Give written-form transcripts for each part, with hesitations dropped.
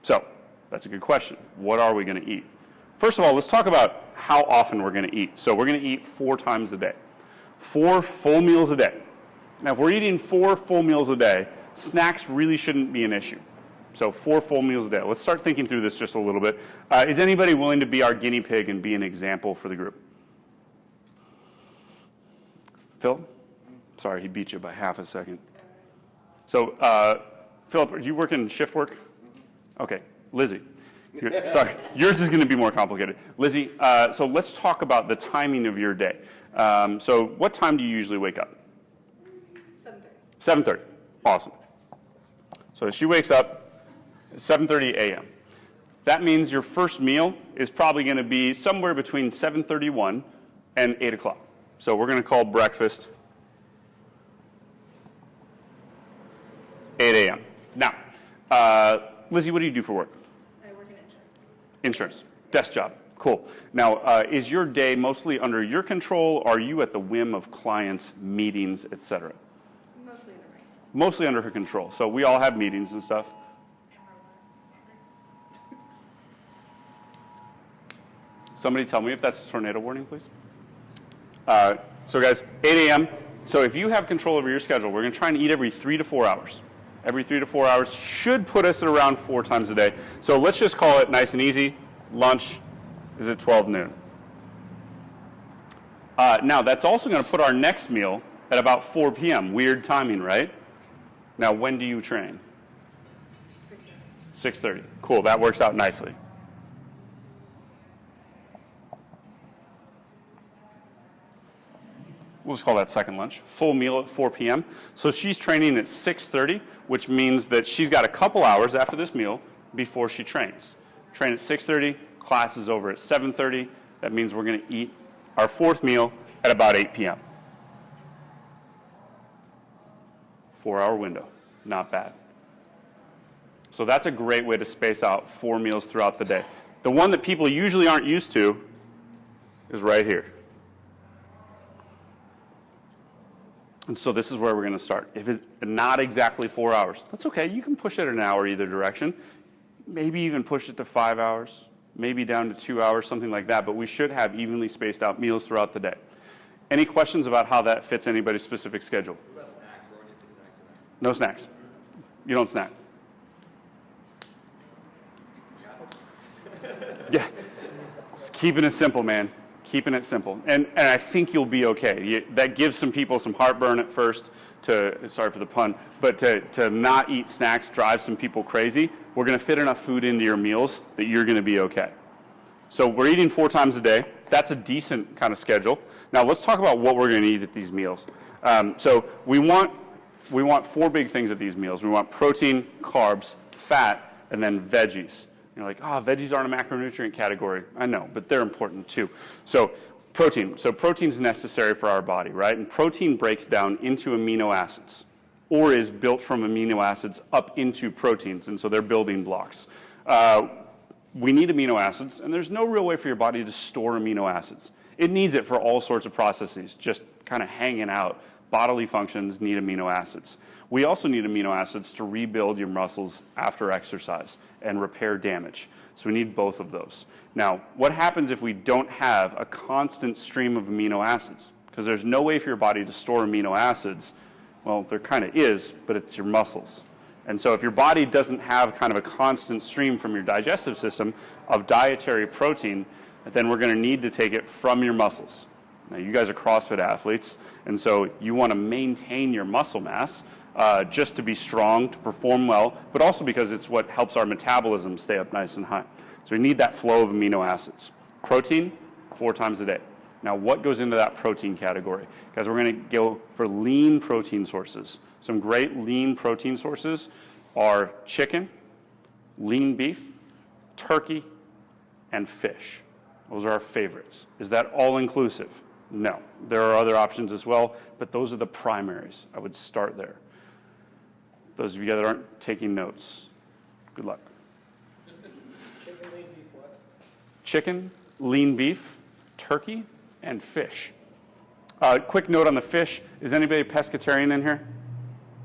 So that's a good question. What are we going to eat? First of all, let's talk about how often we're going to eat. So we're going to eat 4 times a day. 4 full meals a day. Now, if we're eating 4 full meals a day, snacks really shouldn't be an issue. So 4 full meals a day. Let's start thinking through this just a little bit. Is anybody willing to be our guinea pig and be an example for the group? Phil? Sorry, he beat you by half a second. So, Philip, do you work in shift work? Okay. Lizzie. Sorry, yours is going to be more complicated. Lizzie, so let's talk about the timing of your day. So what time do you usually wake up? 7:30. 7:30. Awesome. So she wakes up at 7:30 a.m. That means your first meal is probably going to be somewhere between 7:31 and 8 o'clock. So we're going to call breakfast 8 a.m. Now, Lizzie, what do you do for work? I work in insurance. Insurance. Desk job. Cool. Now, is your day mostly under your control? Or are you at the whim of clients, meetings, et cetera? Mostly under mine. Mostly under her control. So we all have meetings and stuff. Somebody tell me if that's a tornado warning, please. So guys, 8 a.m. So if you have control over your schedule, we're going to try and eat every 3 to 4 hours. Every 3 to 4 hours should put us at around 4 times a day. So let's just call it nice and easy. Lunch is at 12 noon. Now, that's also going to put our next meal at about 4 p.m. Weird timing, right? Now, when do you train? 6:30. Cool, that works out nicely. We'll just call that second lunch. Full meal at 4 p.m. So she's training at 6:30, which means that she's got a couple hours after this meal before she trains. Train at 6:30, class is over at 7:30. That means we're going to eat our 4th meal at about 8 p.m. 4-hour window. Not bad. So that's a great way to space out 4 meals throughout the day. The one that people usually aren't used to is right here. And so this is where we're going to start. If it's not exactly 4 hours, that's okay. You can push it an hour either direction. Maybe even push it to 5 hours, maybe down to 2 hours, something like that. But we should have evenly spaced out meals throughout the day. Any questions about how that fits anybody's specific schedule? What about snacks? Where would you put snacks in there? No snacks. You don't snack. Yeah. Just keeping it simple, man. Keeping it simple. And I think you'll be okay. That gives some people some heartburn at first sorry for the pun, but to not eat snacks drives some people crazy. We're going to fit enough food into your meals that you're going to be okay. So we're eating 4 times a day. That's a decent kind of schedule. Now let's talk about what we're going to eat at these meals. So we want 4 big things at these meals. We want protein, carbs, fat, and then veggies. You're like, veggies aren't a macronutrient category. I know, but they're important too. So protein. So protein's necessary for our body, right? And protein breaks down into amino acids or is built from amino acids up into proteins, and so they're building blocks. We need amino acids, and there's no real way for your body to store amino acids. It needs it for all sorts of processes, just kind of hanging out. Bodily functions need amino acids. We also need amino acids to rebuild your muscles after exercise and repair damage. So we need both of those. Now, what happens if we don't have a constant stream of amino acids? Because there's no way for your body to store amino acids. Well, there kind of is, but it's your muscles. And so if your body doesn't have kind of a constant stream from your digestive system of dietary protein, then we're going to need to take it from your muscles. Now, you guys are CrossFit athletes, and so you want to maintain your muscle mass just to be strong, to perform well, but also because it's what helps our metabolism stay up nice and high. So we need that flow of amino acids. Protein, 4 times a day. Now, what goes into that protein category? Guys, we're going to go for lean protein sources. Some great lean protein sources are chicken, lean beef, turkey, and fish. Those are our favorites. Is that all-inclusive? No. There are other options as well, but those are the primaries. I would start there. Those of you that aren't taking notes, good luck. Chicken, lean beef, what? Chicken, lean beef, turkey, and fish. Quick note on the fish. Is anybody pescatarian in here?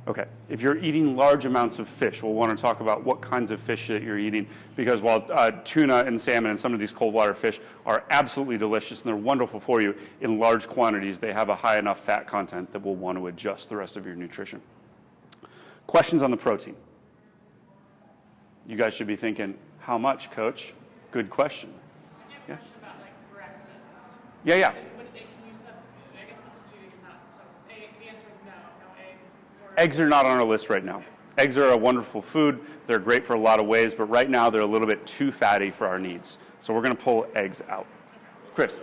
Okay, if you're eating large amounts of fish, we'll want to talk about what kinds of fish that you're eating, because while tuna and salmon and some of these cold water fish are absolutely delicious and they're wonderful for you, in large quantities they have a high enough fat content that we'll want to adjust the rest of your nutrition. Questions on the protein? You guys should be thinking, how much, coach? Good question. I have a question about like breakfast. Yeah. What can you I guess substituting is not the answer is no eggs. Eggs are not on our list right now. Eggs are a wonderful food. They're great for a lot of ways, but right now they're a little bit too fatty for our needs. So we're going to pull eggs out. Chris?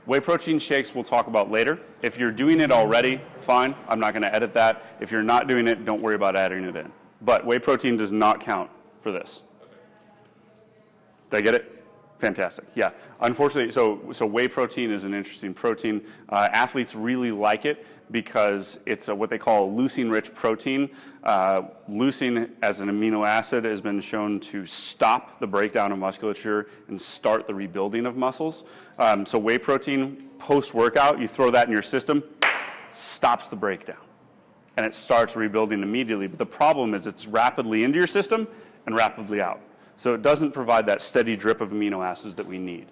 Whey protein shakes we'll talk about later. If you're doing it already, fine. I'm not going to edit that. If you're not doing it, don't worry about adding it in. But whey protein does not count for this. Did I get it? Fantastic. Yeah. Unfortunately, so whey protein is an interesting protein. Athletes really like it because it's what they call a leucine-rich protein. Leucine, as an amino acid, has been shown to stop the breakdown of musculature and start the rebuilding of muscles. So whey protein, post-workout, you throw that in your system, stops the breakdown. And it starts rebuilding immediately. But the problem is it's rapidly into your system and rapidly out. So it doesn't provide that steady drip of amino acids that we need.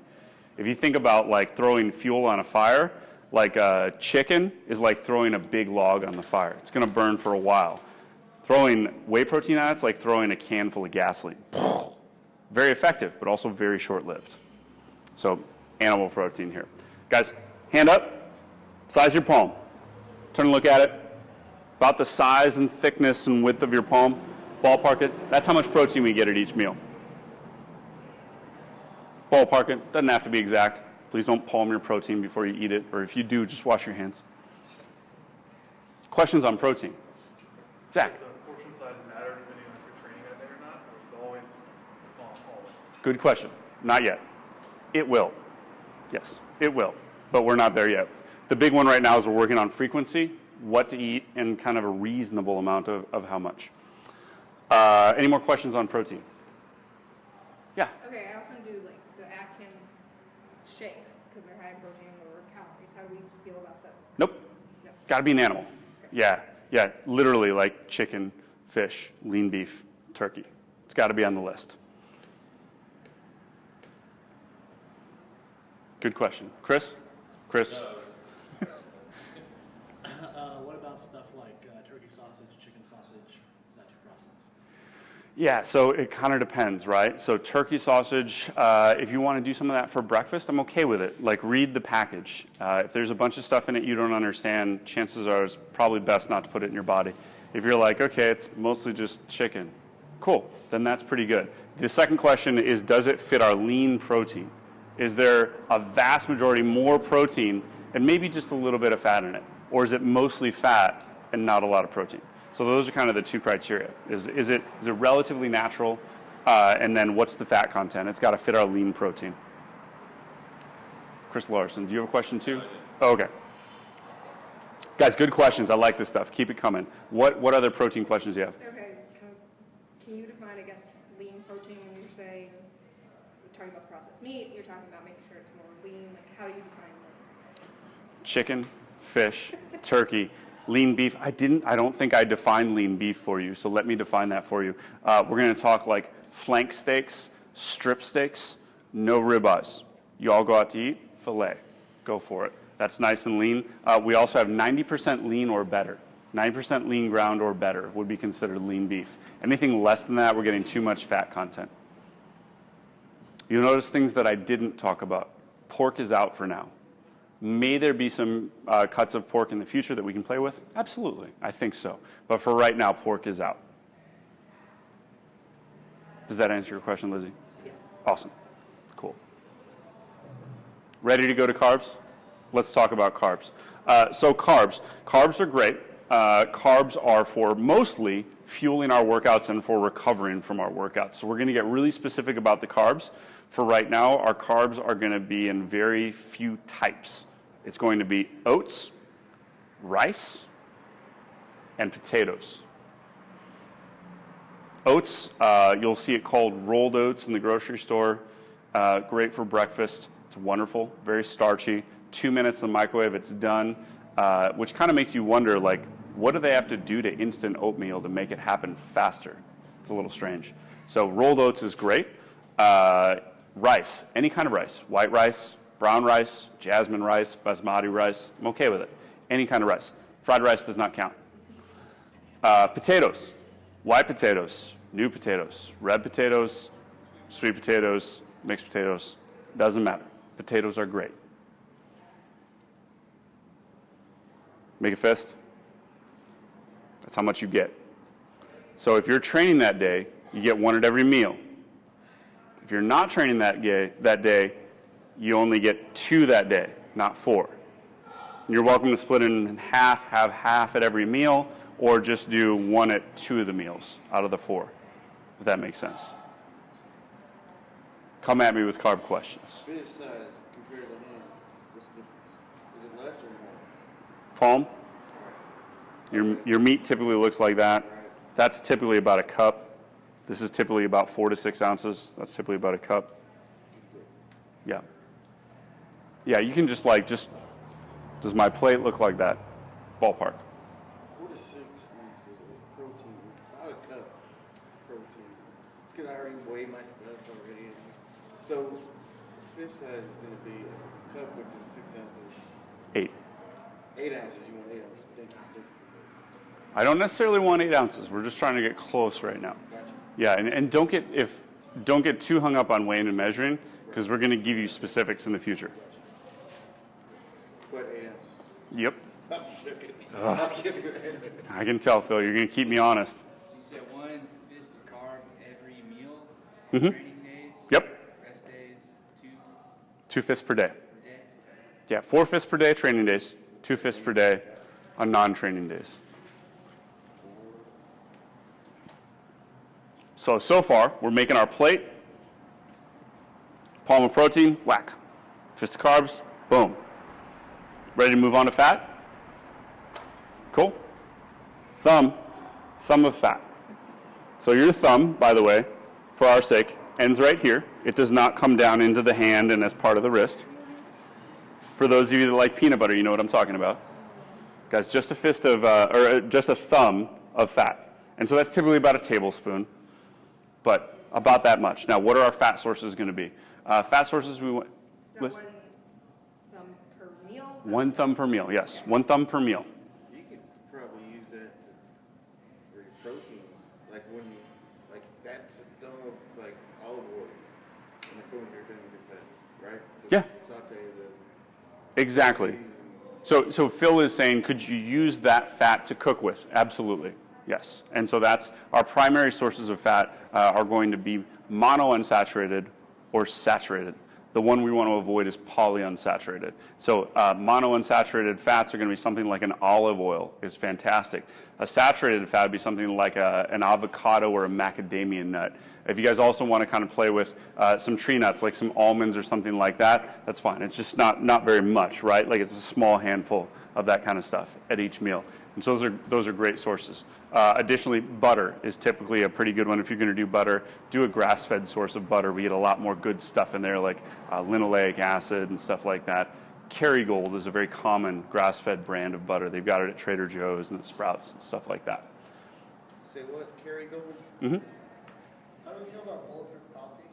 If you think about like throwing fuel on a fire, like chicken is like throwing a big log on the fire. It's going to burn for a while. Throwing whey protein on it's like throwing a can full of gasoline. Very effective, but also very short-lived. So animal protein here. Guys, hand up, size your palm. Turn and look at it. About the size and thickness and width of your palm. Ballpark it. That's how much protein we get at each meal. Ballpark it. Doesn't have to be exact. Please don't palm your protein before you eat it, or if you do, just wash your hands. Questions on protein? Zach. Does the portion size matter depending on if you're training that day or not, or is it always always? Good question. Not yet. It will. Yes, it will, but we're not there yet. The big one right now is we're working on frequency, what to eat, and kind of a reasonable amount of how much. Any more questions on protein? Yeah. Okay, I often do like the Atkins shakes because they're high in protein and lower calories. How do we feel about those? Nope. No. Got to be an animal. Okay. Yeah, literally like chicken, fish, lean beef, turkey. It's got to be on the list. Good question. Chris? What about stuff like turkey sausage, chicken sausage? Is that too processed? Yeah, so it kind of depends, right? So turkey sausage, if you want to do some of that for breakfast, I'm okay with it. Like, read the package. If there's a bunch of stuff in it you don't understand, chances are it's probably best not to put it in your body. If you're like, okay, it's mostly just chicken, cool, then that's pretty good. The second question is, does it fit our lean protein? Is there a vast majority more protein and maybe just a little bit of fat in it? Or is it mostly fat and not a lot of protein? So those are kind of the two criteria. Is it relatively natural? And then what's the fat content? It's got to fit our lean protein. Chris Larson, do you have a question too? Oh, okay. Guys, good questions. I like this stuff. Keep it coming. What other protein questions do you have? Okay, can you define, I guess, lean protein when you're saying, you're talking about processed meat, you're talking about making sure it's more lean, like how do you define lean? Chicken, fish, turkey, lean beef. I don't think I defined lean beef for you, so let me define that for you. We're going to talk like flank steaks, strip steaks, no ribeyes. You all go out to eat, filet. Go for it. That's nice and lean. We also have 90% lean or better. 90% lean ground or better would be considered lean beef. Anything less than that, we're getting too much fat content. You'll notice things that I didn't talk about. Pork is out for now. May there be some cuts of pork in the future that we can play with? Absolutely, I think so. But for right now, pork is out. Does that answer your question, Lizzie? Yes. Awesome. Cool. Ready to go to carbs? Let's talk about carbs. So carbs are great. Carbs are for mostly fueling our workouts and for recovering from our workouts. So we're going to get really specific about the carbs. For right now, our carbs are going to be in very few types. It's going to be oats, rice, and potatoes. Oats, you'll see it called rolled oats in the grocery store. Great for breakfast. It's wonderful, very starchy. 2 minutes in the microwave, it's done. which kind of makes you wonder, like, what do they have to do to instant oatmeal to make it happen faster? It's a little strange. So rolled oats is great. Rice, any kind of rice, white rice, brown rice, jasmine rice, basmati rice, I'm okay with it. Any kind of rice. Fried rice does not count. Potatoes, white potatoes, new potatoes, red potatoes, sweet potatoes, mixed potatoes, doesn't matter. Potatoes are great. Make a fist. That's how much you get. So if you're training that day, you get one at every meal. If you're not training that day, you only get 2 that day, not 4. You're welcome to split it in half, have half at every meal, or just do 1 at 2 of the meals out of the 4, if that makes sense. Come at me with carb questions. Fish size compared to hand, what's the difference? Is it less or more? Palm, your meat typically looks like that. That's typically about a cup. This is typically about 4 to 6 ounces. That's typically about a cup. Yeah. Yeah, you can just does my plate look like that? Ballpark. 4 to 6 ounces of protein, about a cup of protein. It's because I already weigh my stuff already. So fish size is going to be a cup, which is 6 ounces. 8. 8 ounces, you want 8 ounces. Thank you. I don't necessarily want 8 ounces. We're just trying to get close right now. Gotcha. Yeah, and don't get too hung up on weighing and measuring, because we're going to give you specifics in the future. What, 8 ounces? Yep. I'm joking. I'll give you an I can tell, Phil. You're going to keep me honest. So you said 1 fist of carb every meal, Mm-hmm. training days, Yep. rest days, 2 fists per day. per day. Yeah, 4 fists per day training days, 2 fists per day on non-training days. So far, we're making our plate. Palm of protein, whack. Fist of carbs, boom. Ready to move on to fat? Cool. Thumb of fat. So your thumb, by the way, for our sake, ends right here. It does not come down into the hand and as part of the wrist. For those of you that like peanut butter, you know what I'm talking about. Guys, just a fist of, or just a thumb of fat. And so that's typically about a tablespoon, but about that much. Now, what are our fat sources going to be? Fat sources, we want... Is that 1 thumb per meal? 1 thumb per meal, yes. 1 thumb per meal. You could probably use that for your proteins. Like when you, like that's a thumb of like olive oil. And then boom, you're doing your fats, right? To Yeah. saute the Exactly. cheese and So Phil is saying, could you use that fat to cook with? Absolutely, yes. And so that's our primary sources of fat are going to be monounsaturated or saturated. The one we want to avoid is polyunsaturated. So monounsaturated fats are going to be something like an olive oil is fantastic. A saturated fat would be something like an avocado or a macadamia nut. If you guys also want to kind of play with some tree nuts, like some almonds or something like that, that's fine. It's just not very much, right? Like it's a small handful of that kind of stuff at each meal. And so those are great sources. Additionally, butter is typically a pretty good one. If you're going to do butter, do a grass-fed source of butter. We get a lot more good stuff in there, like linoleic acid and stuff like that. Kerrygold is a very common grass-fed brand of butter. They've got it at Trader Joe's and at Sprouts and stuff like that. say what? Kerrygold? Mm-hmm. How do we feel about bulletproof coffee?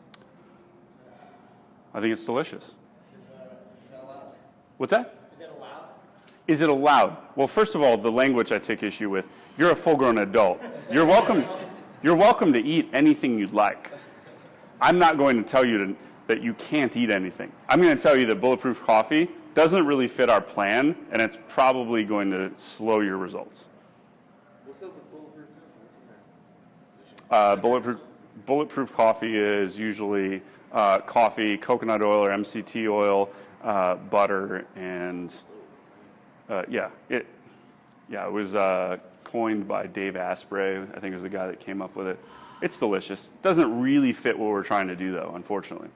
I think it's delicious. Is that allowed? What's that? Is it allowed? Is it allowed? Well, first of all, the language I take issue with. You're a full-grown adult. You're welcome. You're welcome to eat anything you'd like. I'm not going to tell you that you can't eat anything. I'm going to tell you that bulletproof coffee doesn't really fit our plan, and it's probably going to slow your results. What's up with bulletproof coffee? What's in that? Bulletproof coffee is usually coffee, coconut oil or MCT oil, butter, and it was coined by Dave Asprey. I think it was the guy that came up with it. It's delicious. Doesn't really fit what we're trying to do, though, unfortunately.